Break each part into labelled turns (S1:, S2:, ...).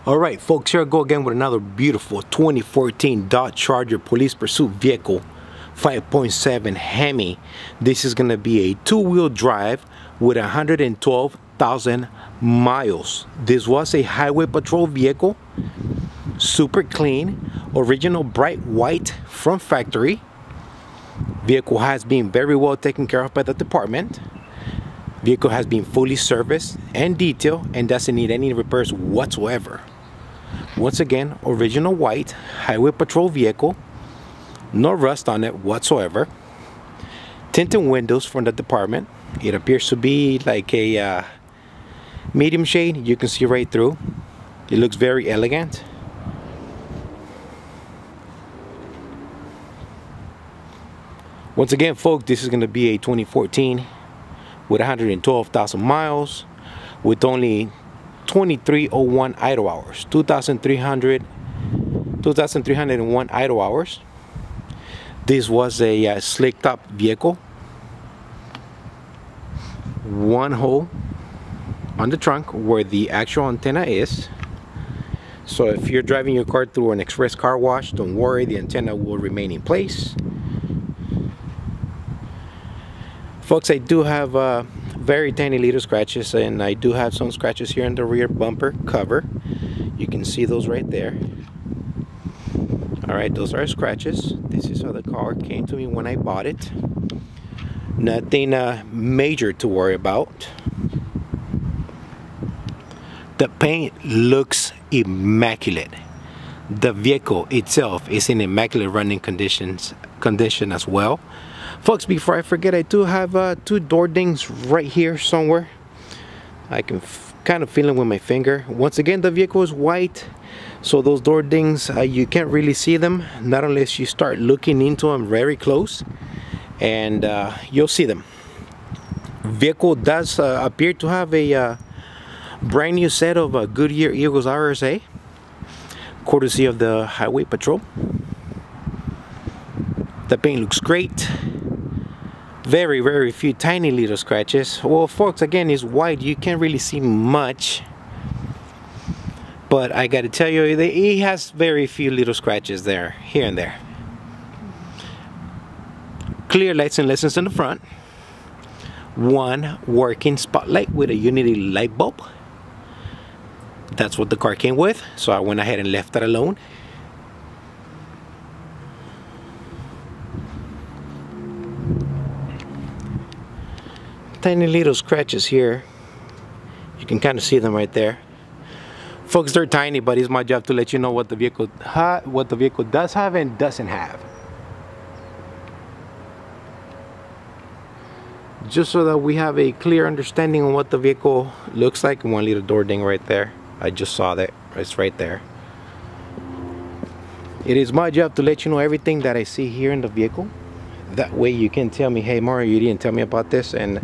S1: Alright folks, here I go again with another beautiful 2014 Dodge Charger police pursuit vehicle, 5.7 HEMI. This is going to be a two-wheel drive with 112,000 miles. This was a highway patrol vehicle, super clean, original bright white from factory. Vehicle has been very well taken care of by the department. Vehicle has been fully serviced and detailed and doesn't need any repairs whatsoever. Once again, original white highway patrol vehicle, no rust on it whatsoever. Tinted windows from the department. It appears to be like a medium shade. You can see right through. It looks very elegant. Once again folks, this is going to be a 2014 with 112,000 miles with only 2301 idle hours, 2,301 idle hours. This was a slick top vehicle. One hole on the trunk where the actual antenna is. So if you're driving your car through an express car wash, don't worry, the antenna will remain in place. Folks, I do have very tiny little scratches, and I do have some scratches here in the rear bumper cover. You can see those right there. Alright, those are scratches. This is how the car came to me when I bought it. Nothing major to worry about. The paint looks immaculate. The vehicle itself is in immaculate running condition as well. Folks, before I forget, I do have two door dings right here somewhere. I can kind of feel them with my finger. Once again, the vehicle is white, so those door dings, you can't really see them, not unless you start looking into them very close, and you'll see them. Vehicle does appear to have a brand new set of Goodyear Eagles RSA, courtesy of the Highway Patrol. The paint looks great. Very few tiny little scratches. Well folks, again, it's white, you can't really see much, but I gotta tell you, it has very few little scratches there, here and there. Clear lights and lessons in the front. One working spotlight with a unity light bulb. That's what the car came with, so I went ahead and left that alone. Tiny little scratches here. You can kind of see them right there. Folks, they're tiny, but it's my job to let you know what the vehicle does have and doesn't have. Just so that we have a clear understanding on what the vehicle looks like. One little door ding right there. I just saw that. It's right there. It is my job to let you know everything that I see here in the vehicle. That way you can tell me, hey Mario, you didn't tell me about this. And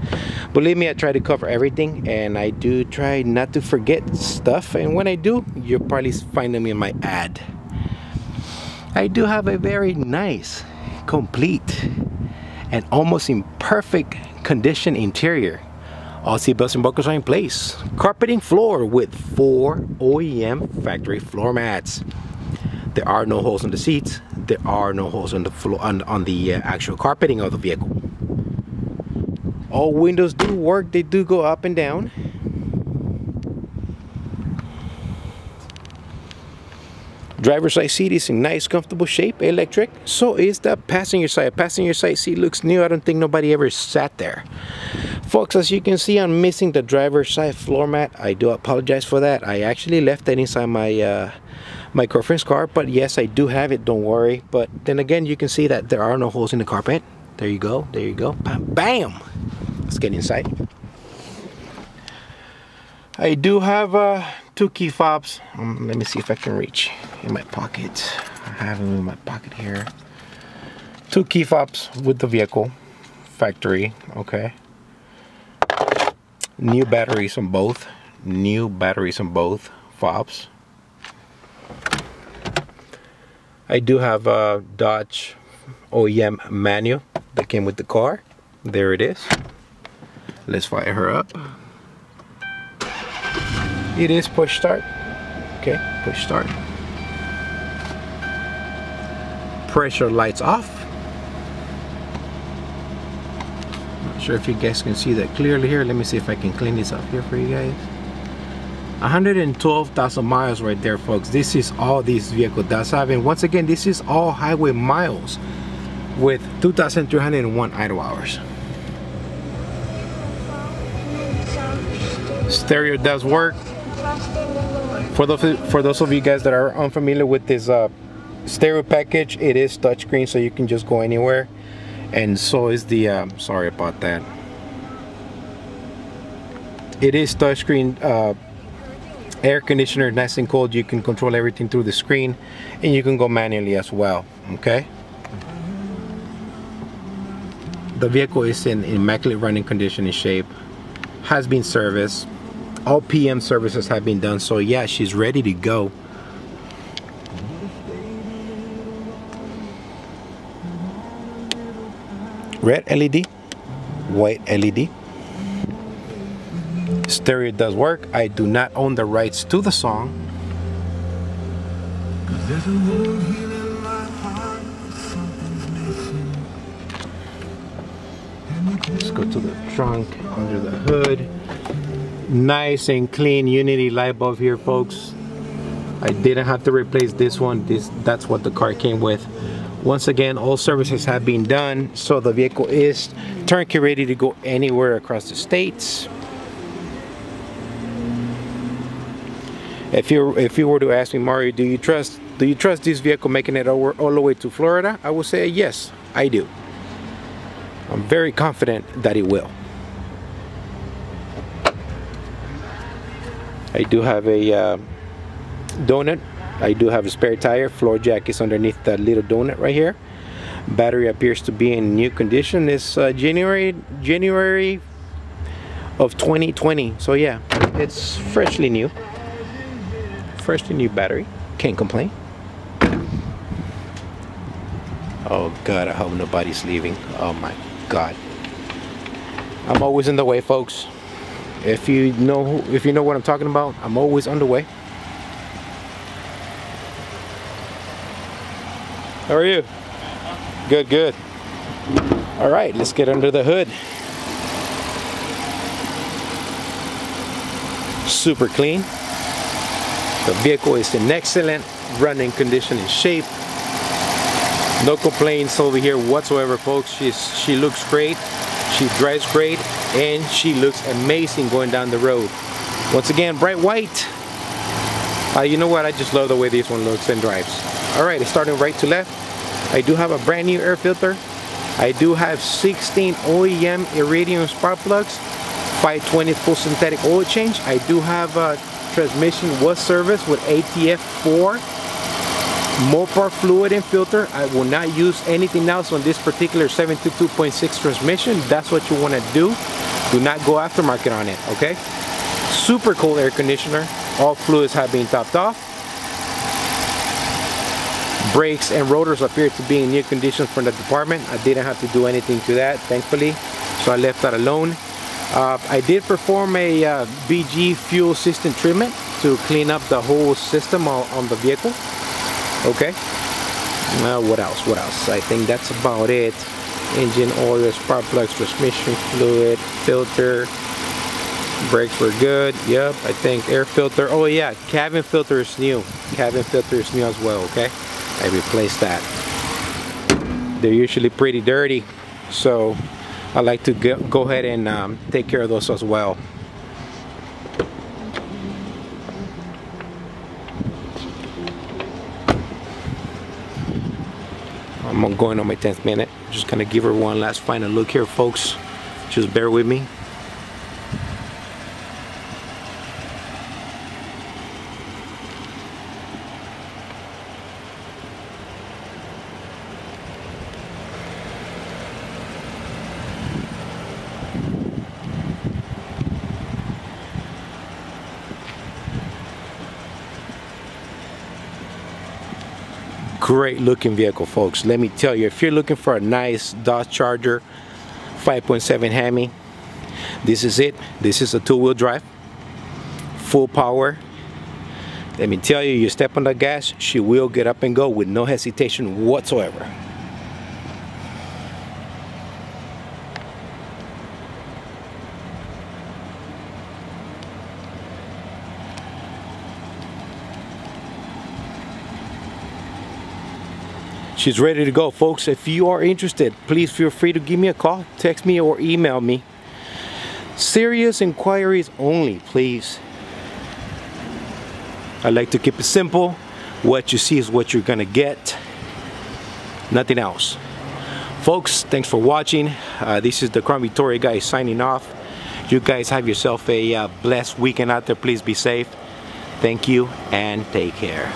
S1: believe me, I try to cover everything, and I do try not to forget stuff, and when I do, you'll probably find them in my ad. I do have a very nice, complete, and almost in perfect condition interior. All seat belts and buckles are in place. Carpeting floor with 4 OEM factory floor mats. There are no holes in the seats. There are no holes on the floor, on the actual carpeting of the vehicle. All windows do work. They do go up and down. Driver's side seat is in nice, comfortable shape, electric. So is the passenger side. Passenger side seat looks new. I don't think nobody ever sat there. Folks, as you can see, I'm missing the driver's side floor mat. I do apologize for that. I actually left that inside my my girlfriend's car, but yes, I do have it, don't worry. But then again, you can see that there are no holes in the carpet. There you go, there you go. Bam! Let's get inside. I do have 2 key fobs. Let me see if I can reach in my pocket. I have them in my pocket here. 2 key fobs with the vehicle, factory, okay. New batteries on both. New batteries on both fobs. I do have a Dodge OEM manual that came with the car. There it is. Let's fire her up. It is push start. Okay, push start. Pressure lights off. Not sure if you guys can see that clearly here. Let me see if I can clean this up here for you guys. 112,000 miles right there, folks. This is all this vehicle does have, and once again, this is all highway miles with 2,301 idle hours. Stereo does work. For those of you guys that are unfamiliar with this stereo package, it is touchscreen, so you can just go anywhere. And so is the sorry about that. It is touchscreen. Air conditioner, nice and cold. You can control everything through the screen, and you can go manually as well. Okay. The vehicle is in immaculate running condition and shape. Has been serviced. All PM services have been done. So yeah, she's ready to go. Red LED, white LED. Stereo does work. I do not own the rights to the song. Let's go to the trunk, under the hood. Nice and clean Unity light bulb here, folks. I didn't have to replace this one. That's what the car came with. Once again, all services have been done, so the vehicle is turnkey ready to go anywhere across the states. If you were to ask me, Mario, do you trust this vehicle making it all the way to Florida? I would say yes, I do. I'm very confident that it will. I do have a donut. I do have a spare tire. Floor jack is underneath that little donut right here. Battery appears to be in new condition. It's January of 2020. So yeah, it's freshly new. Freshly new battery. Can't complain. Oh God, I hope nobody's leaving. Oh my God. I'm always in the way, folks. If you know what I'm talking about, I'm always on the way. How are you? Good, good. All right, let's get under the hood. Super clean. The vehicle is in excellent running condition and shape. No complaints over here whatsoever, folks. She looks great. She drives great, and she looks amazing going down the road. Once again, bright white. You know what? I just love the way this one looks and drives. All right, it's starting right to left. I do have a brand new air filter. I do have 16 OEM Iridium spark plugs, 520 full synthetic oil change. I do have a transmission was serviced with ATF4 Mopar fluid and filter. I will not use anything else on this particular 722.6 transmission. That's what you want to do. Do not go aftermarket on it, okay? Super cool air conditioner. All fluids have been topped off. Brakes and rotors appear to be in new condition from the department. I didn't have to do anything to that, thankfully, so I left that alone. I did perform a BG fuel system treatment to clean up the whole system on the vehicle. Okay. What else? What else? I think that's about it. Engine oil, spark plugs, transmission fluid, filter. Brakes were good. Yep. I think air filter. Oh yeah, cabin filter is new. Cabin filter is new as well. Okay. I replaced that. They're usually pretty dirty, so I like to go ahead and take care of those as well. I'm going on my 10th minute. Just gonna give her one last final look here, folks. Just bear with me. Great looking vehicle, folks. Let me tell you, if you're looking for a nice Dodge Charger 5.7 HEMI, this is it. This is a two-wheel drive, full power, Let me tell you, you step on the gas, she will get up and go with no hesitation whatsoever. She's ready to go, folks. If you are interested, please feel free to give me a call, text me, or email me. Serious inquiries only, please. I like to keep it simple. What you see is what you're gonna get. Nothing else. Folks, thanks for watching. This is the Crown Victoria guy signing off. You guys have yourself a blessed weekend out there. Please be safe. Thank you and take care.